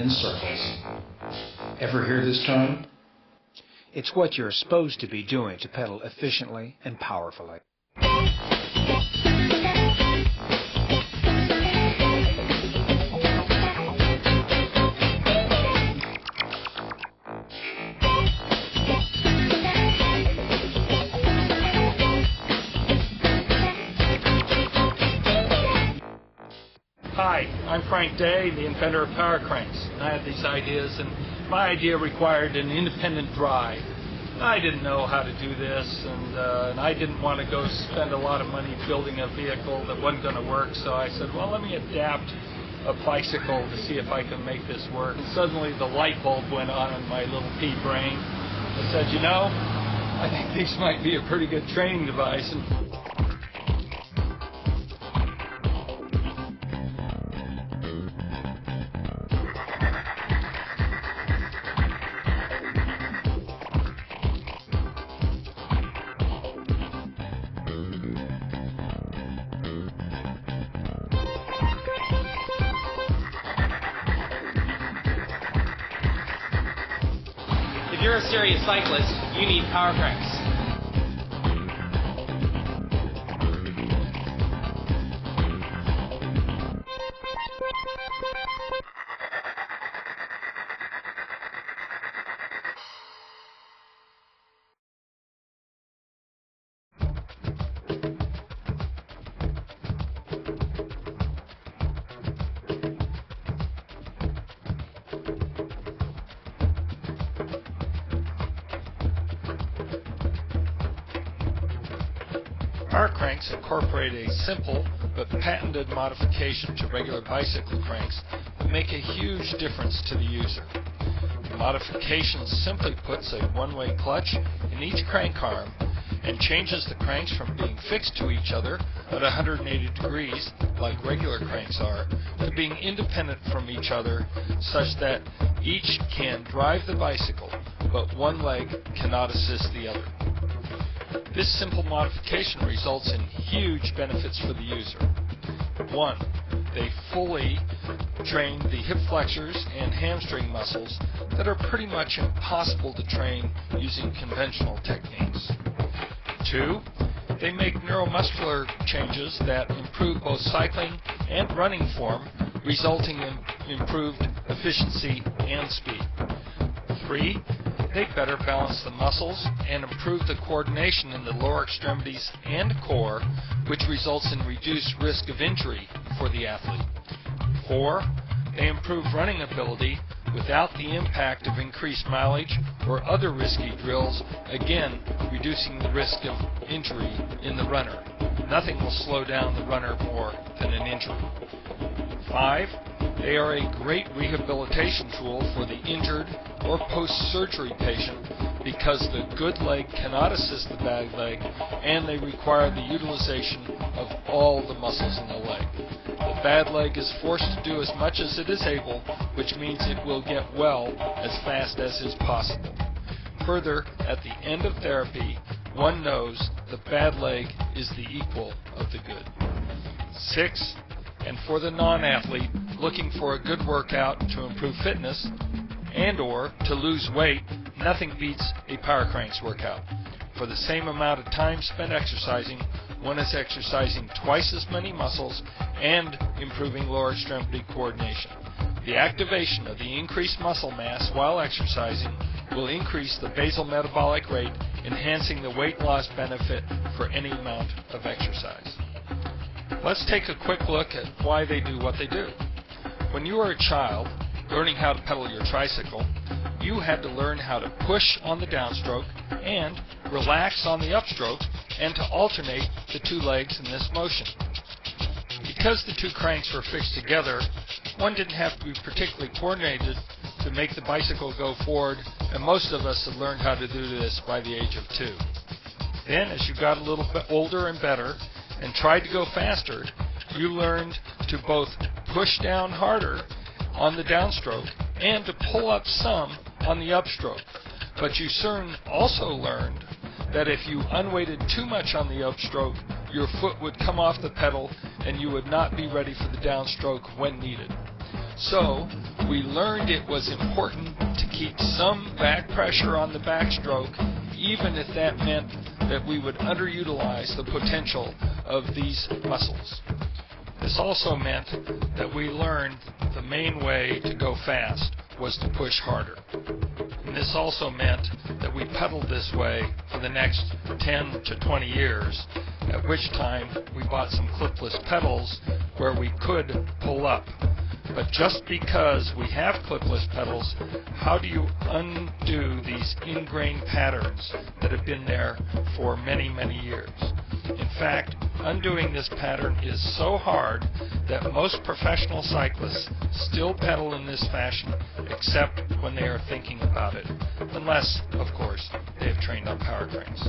in circles. Ever hear this tone? It's what you're supposed to be doing to pedal efficiently and powerfully. Hi, I'm Frank Day, the inventor of PowerCranks. I had these ideas, and my idea required an independent drive. I didn't know how to do this, and I didn't want to go spend a lot of money building a vehicle that wasn't going to work, so I said, well, let me adapt a bicycle to see if I can make this work. And suddenly the light bulb went on in my little pea brain. I said, you know, I think these might be a pretty good training device. If you're a serious cyclist, you need PowerCranks. PowerCranks incorporate a simple but patented modification to regular bicycle cranks that make a huge difference to the user. The modification simply puts a one-way clutch in each crank arm and changes the cranks from being fixed to each other at 180 degrees, like regular cranks are, to being independent from each other such that each can drive the bicycle, but one leg cannot assist the other. This simple modification results in huge benefits for the user. 1. They fully train the hip flexors and hamstring muscles that are pretty much impossible to train using conventional techniques. 2. They make neuromuscular changes that improve both cycling and running form, resulting in improved efficiency and speed. 3. They better balance the muscles and improve the coordination in the lower extremities and core, which results in reduced risk of injury for the athlete. 4. They improve running ability without the impact of increased mileage or other risky drills, again reducing the risk of injury in the runner. Nothing will slow down the runner more than an injury. 5. They are a great rehabilitation tool for the injured or post-surgery patient because the good leg cannot assist the bad leg and they require the utilization of all the muscles in the leg. The bad leg is forced to do as much as it is able, which means it will get well as fast as is possible. Further, at the end of therapy, one knows the bad leg is the equal of the good. 6. And for the non-athlete looking for a good workout to improve fitness and or to lose weight, nothing beats a PowerCranks workout. For the same amount of time spent exercising, one is exercising twice as many muscles and improving lower extremity coordination. The activation of the increased muscle mass while exercising will increase the basal metabolic rate, enhancing the weight loss benefit for any amount of exercise. Let's take a quick look at why they do what they do. When you were a child learning how to pedal your tricycle, you had to learn how to push on the downstroke and relax on the upstroke and to alternate the two legs in this motion. Because the two cranks were fixed together, one didn't have to be particularly coordinated to make the bicycle go forward, and most of us have learned how to do this by the age of 2. Then, as you got a little bit older and better, and tried to go faster, you learned to both push down harder on the downstroke and to pull up some on the upstroke. But you soon also learned that if you unweighted too much on the upstroke, your foot would come off the pedal and you would not be ready for the downstroke when needed. So, we learned it was important to keep some back pressure on the backstroke, even if that meant that we would underutilize the potential of these muscles. This also meant that we learned the main way to go fast was to push harder. And this also meant that we pedaled this way for the next 10 to 20 years, at which time we bought some clipless pedals where we could pull up. But just because we have clipless pedals, how do you undo these ingrained patterns that have been there for many, many years? In fact, undoing this pattern is so hard that most professional cyclists still pedal in this fashion, except when they are thinking about it, unless, of course, they have trained on PowerCranks.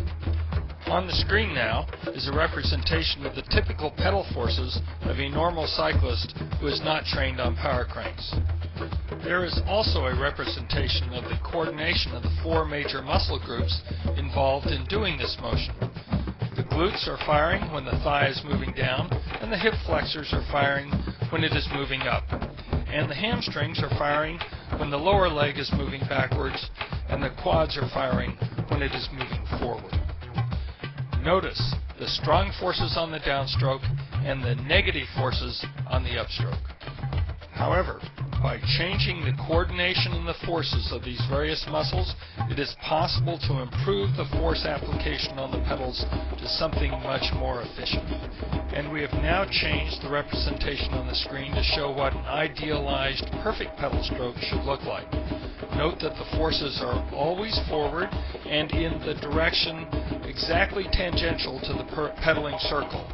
On the screen now is a representation of the typical pedal forces of a normal cyclist who is not trained on PowerCranks. There is also a representation of the coordination of the four major muscle groups involved in doing this motion. The glutes are firing when the thigh is moving down, and the hip flexors are firing when it is moving up. And the hamstrings are firing when the lower leg is moving backwards, and the quads are firing when it is moving forward. Notice the strong forces on the downstroke and the negative forces on the upstroke. However, by changing the coordination and the forces of these various muscles, it is possible to improve the force application on the pedals to something much more efficient. And we have now changed the representation on the screen to show what an idealized perfect pedal stroke should look like. Note that the forces are always forward and in the direction exactly tangential to the pedaling circle.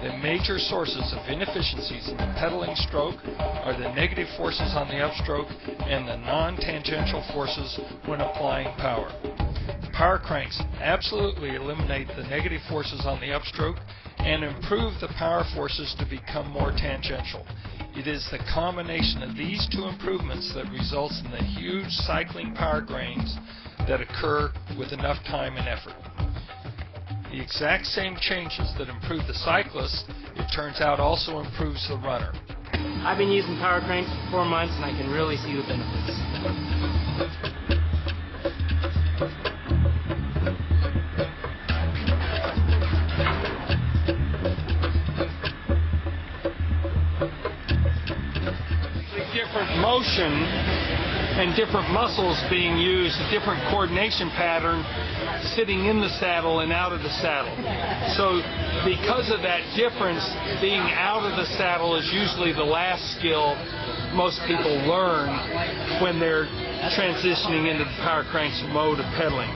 The major sources of inefficiencies in the pedaling stroke are the negative forces on the upstroke and the non-tangential forces when applying power. PowerCranks absolutely eliminate the negative forces on the upstroke and improve the power forces to become more tangential. It is the combination of these two improvements that results in the huge cycling power gains that occur with enough time and effort. The exact same changes that improve the cyclist, it turns out, also improves the runner. I've been using PowerCranks for 4 months and I can really see the benefits. Different motion and different muscles being used, a different coordination pattern sitting in the saddle and out of the saddle. So because of that difference, being out of the saddle is usually the last skill most people learn when they're transitioning into the PowerCranks mode of pedaling.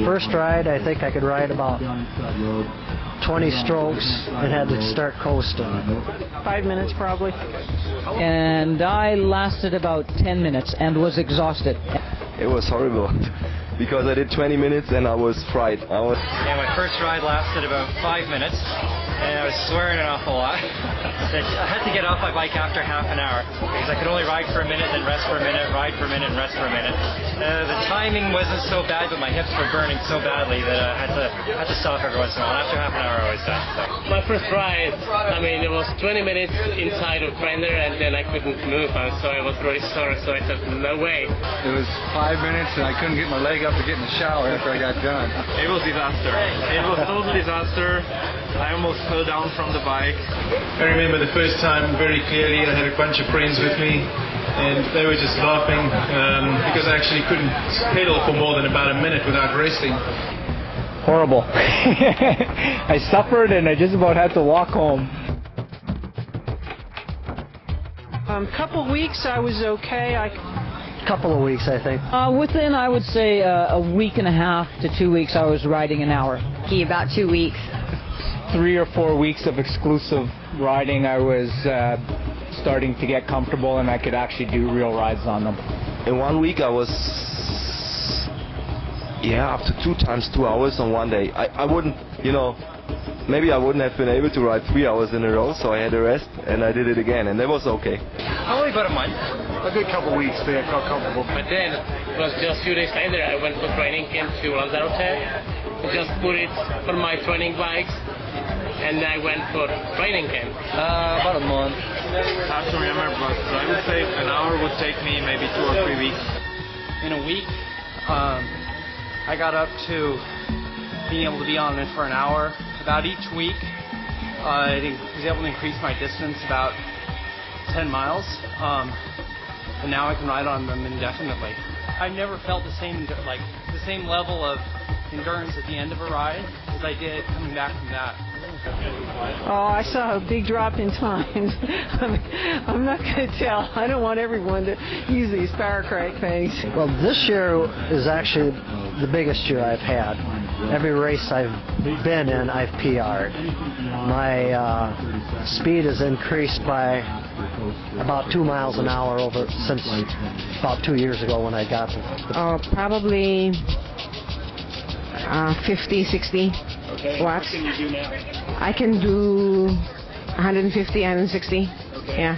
First ride, I think I could ride about 20 strokes and had to start coasting. 5 minutes probably. And I lasted about 10 minutes and was exhausted. It was horrible because I did 20 minutes and I was fried. Yeah, my first ride lasted about 5 minutes and I was swearing an awful lot. I had to get off my bike after half an hour because I could only ride for a minute, then rest for a minute, ride for a minute, and rest for a minute. The timing wasn't so bad, but my hips were burning so badly that I had to stop every once in a while. After half an hour, I was done. So. My first ride, it was 20 minutes inside of trainer, and then I couldn't move, so I was really sore. So I said, no way. It was 5 minutes, and I couldn't get my leg up to get in the shower after I got done. It was disaster. It was total disaster. I almost fell down from the bike. I remember the first time very clearly. I had a bunch of friends with me and they were just laughing because I actually couldn't pedal for more than about a minute without resting. Horrible. I suffered and I just about had to walk home. Couple weeks I was okay. Couple of weeks, I think. Within, I would say, a week and a half to 2 weeks, I was riding an hour. About 2 weeks. 3 or 4 weeks of exclusive riding, I was starting to get comfortable and I could actually do real rides on them. In 1 week I was, up to 2 times 2 hours on one day. I wouldn't, maybe I wouldn't have been able to ride 3 hours in a row, so I had to rest and I did it again and that was okay. Probably about a month. A good couple of weeks there, I felt comfortable. But then, it was just a few days later, I went for training into Lanzarote. I just put it on my training bikes. and I went for training camp. About a month. Hard to remember, but I would say an hour would take me maybe 2 or 3 weeks. In a week, I got up to being able to be on it for an hour. About each week, I was able to increase my distance about 10 miles, and now I can ride on them indefinitely. I never felt the same level of endurance at the end of a ride as I did coming back from that. Oh, I saw a big drop in time. I'm not going to tell. I don't want everyone to use these PowerCrank things. Well, this year is actually the biggest year I've had. Every race I've been in, I've PR'd. My speed has increased by about 2 miles an hour since about 2 years ago when I got probably 50, 60 Okay. watts. What can you do now? I can do 150, 160. Okay. Yeah.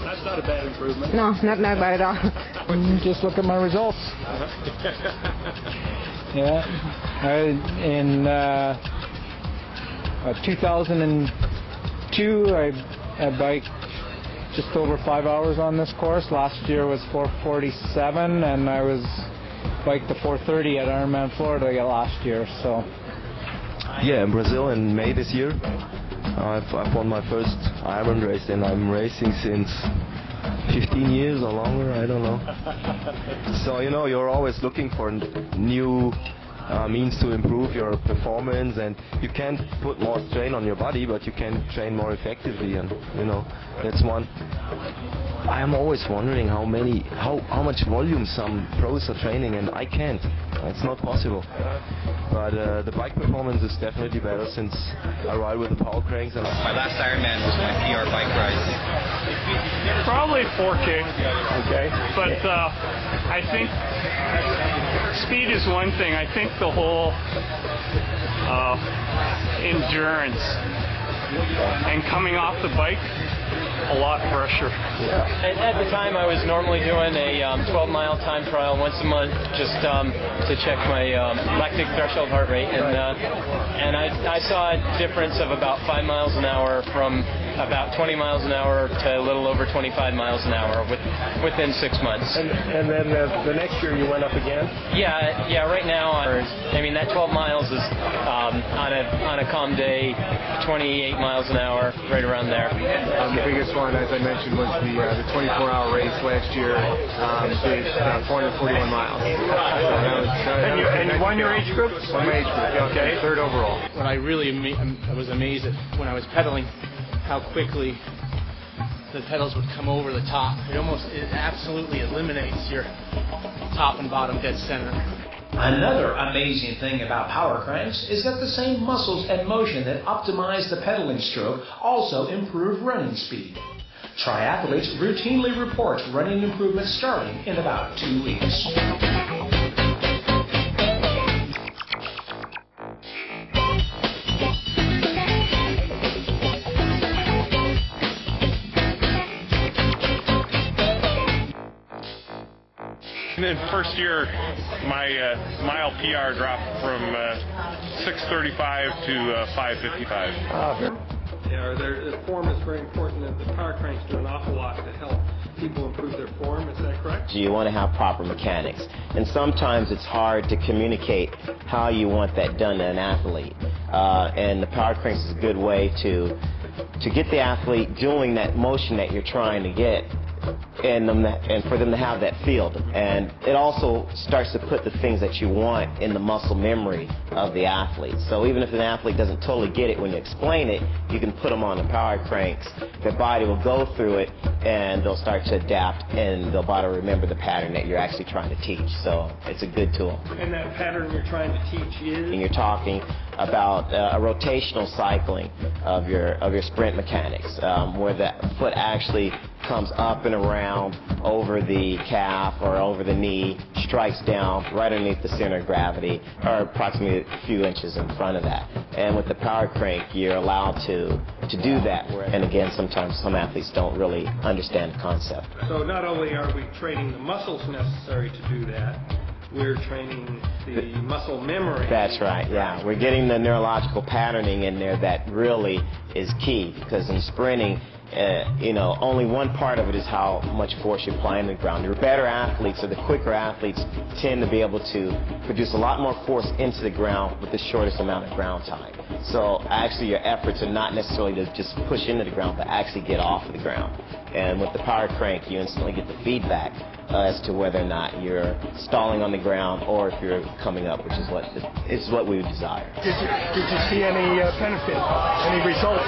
That's not a bad improvement. No, not bad at all. Just look at my results. Yeah. In 2002, I biked just over 5 hours on this course. Last year was 4:47, and I was biked the 4:30 at Ironman Florida last year. So. Yeah, in Brazil in May this year, I've won my first Ironman race, and I'm racing since 15 years or longer, I don't know. So, you know, you're always looking for new means to improve your performance, and you can't put more strain on your body, but you can train more effectively, and, you know, that's one. I'm always wondering how much volume some pros are training, and I can't. It's not possible. But the bike performance is definitely better since I ride with the PowerCranks. And my last Ironman was my PR bike ride. Probably 4K. Okay. But I think speed is one thing. I think the whole endurance and coming off the bike, a lot pressure. At the time, I was normally doing a 12-mile time trial once a month, just to check my lactic threshold heart rate, and I saw a difference of about 5 miles an hour from about 20 miles an hour to a little over 25 miles an hour within 6 months. And then the next year you went up again? Yeah. Right now, I mean that 12 miles is on a calm day, 28 miles an hour, right around there. The biggest one, as I mentioned, was the 24-hour race last year. Did 441 miles. And you won your age group? Won my age group. Okay. Third overall. What I really was amazed at when I was pedaling, how quickly the pedals would come over the top. It absolutely eliminates your top and bottom dead center. Another amazing thing about PowerCranks is that the same muscles and motion that optimize the pedaling stroke also improve running speed. Triathletes routinely report running improvements starting in about 2 weeks. In the first year, my mile PR dropped from 6:35 to 5:55. Yeah, the form is very important, and the PowerCranks do an awful lot to help people improve their form. Is that correct? You want to have proper mechanics, and sometimes it's hard to communicate how you want that done to an athlete. And the PowerCranks is a good way to get the athlete doing that motion that you're trying to get, and for them to have that field. And it also starts to put the things that you want in the muscle memory of the athlete. So even if an athlete doesn't totally get it when you explain it, you can put them on the PowerCranks. Their body will go through it, and they'll start to adapt, and they'll be able to remember the pattern that you're actually trying to teach. So it's a good tool. And that pattern you're trying to teach is? And you're talking about a rotational cycling of your sprint mechanics, where the foot actually comes up and around over the calf or over the knee, strikes down right underneath the center of gravity, or approximately a few inches in front of that. And with the PowerCrank, you're allowed to do that. And again, sometimes some athletes don't really understand the concept. So not only are we training the muscles necessary to do that, we're training the muscle memory. That's right, yeah. We're getting the neurological patterning in there that really is key, because in sprinting, only one part of it is how much force you apply on the ground. The better athletes, or the quicker athletes, tend to be able to produce a lot more force into the ground with the shortest amount of ground time. So actually your efforts are not necessarily to just push into the ground, but actually get off of the ground. And with the power crank, you instantly get the feedback as to whether or not you're stalling on the ground or if you're coming up, which is what we would desire. Did you see any benefit, any results?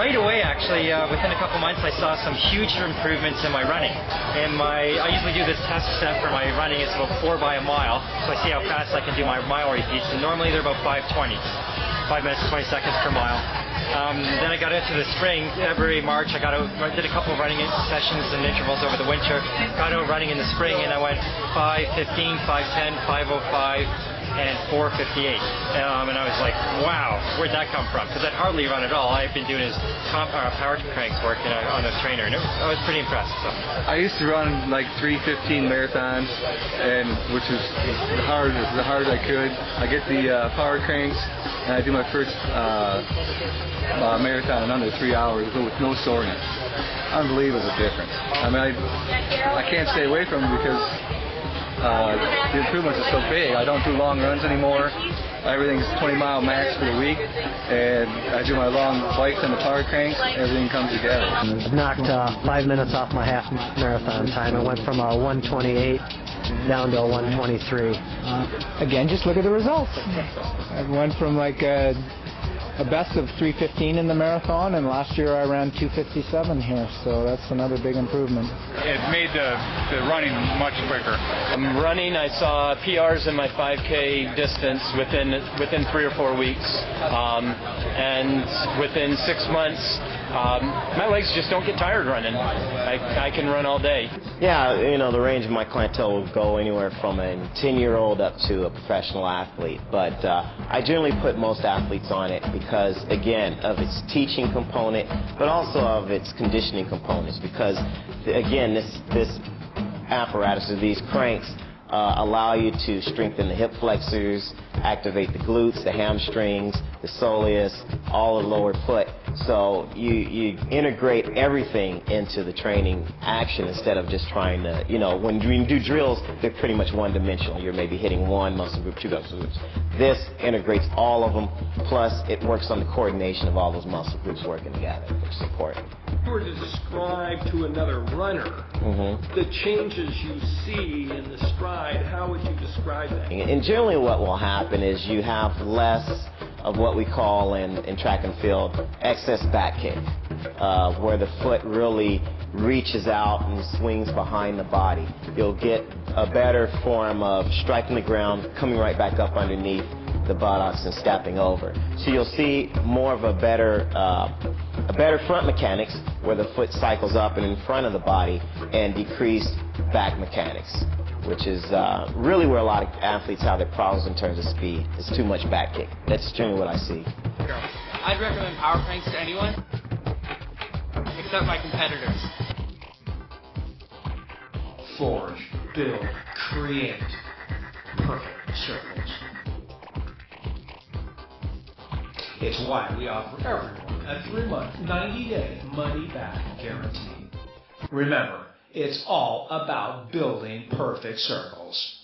Right away, actually, within a couple months, I saw some huge improvements in my running. I usually do this test set for my running. It's about 4 by a mile, so I see how fast I can do my mile repeats. And normally they're about 5:20, 5 minutes 20 seconds per mile. Then I got into the spring. February, March, I did a couple of running sessions and intervals over the winter. Got out running in the spring, and I went 5:15, 5:10, 5:05, and 4:58. And I was like, wow, where'd that come from? Because I'd hardly run at all. I've been doing his PowerCranks work on a trainer, and I was pretty impressed. So. I used to run like 3:15 marathons, which was as hard as I could. I get the PowerCranks, and I do my first marathon in under 3 hours with no soreness. Unbelievable difference. I mean, I can't stay away from it because the improvements are so big. I don't do long runs anymore. Everything's 20-mile max for the week, and I do my long bikes and the power cranks. Everything comes together. Knocked 5 minutes off my half marathon time. I went from a 1:28 down to a 1:23. Again, just look at the results. I went from like a best of 3:15 in the marathon, and last year I ran 2:57 here, so that's another big improvement. It made the running much quicker. I'm running. I saw PRs in my 5K distance within 3 or 4 weeks, and within 6 months, my legs just don't get tired running. I can run all day. Yeah, the range of my clientele will go anywhere from a 10-year-old up to a professional athlete, but I generally put most athletes on it because, again, of its teaching component, but also of its conditioning components, because, again, this apparatus, or these cranks, allow you to strengthen the hip flexors, activate the glutes, the hamstrings, the soleus, all the lower foot. So you integrate everything into the training action instead of just trying to, when you do drills, they're pretty much one-dimensional. You're maybe hitting one muscle group, 2 muscle groups. This integrates all of them, plus it works on the coordination of all those muscle groups working together for support. If you were to describe to another runner the changes you see in the stride, how would you describe that? And generally what will happen is you have less of what we call in track and field excess back kick, where the foot really reaches out and swings behind the body. You'll get a better form of striking the ground, coming right back up underneath the buttocks and stepping over. So you'll see more of a better front mechanics, where the foot cycles up and in front of the body, and decreased back mechanics, which is really where a lot of athletes have their problems in terms of speed. It's too much back kick. That's generally what I see. I'd recommend PowerCranks to anyone, except my competitors. Forge, build, create perfect circles. It's why we offer everyone a 3-month, 90-day money-back guarantee. Remember, it's all about building perfect circles.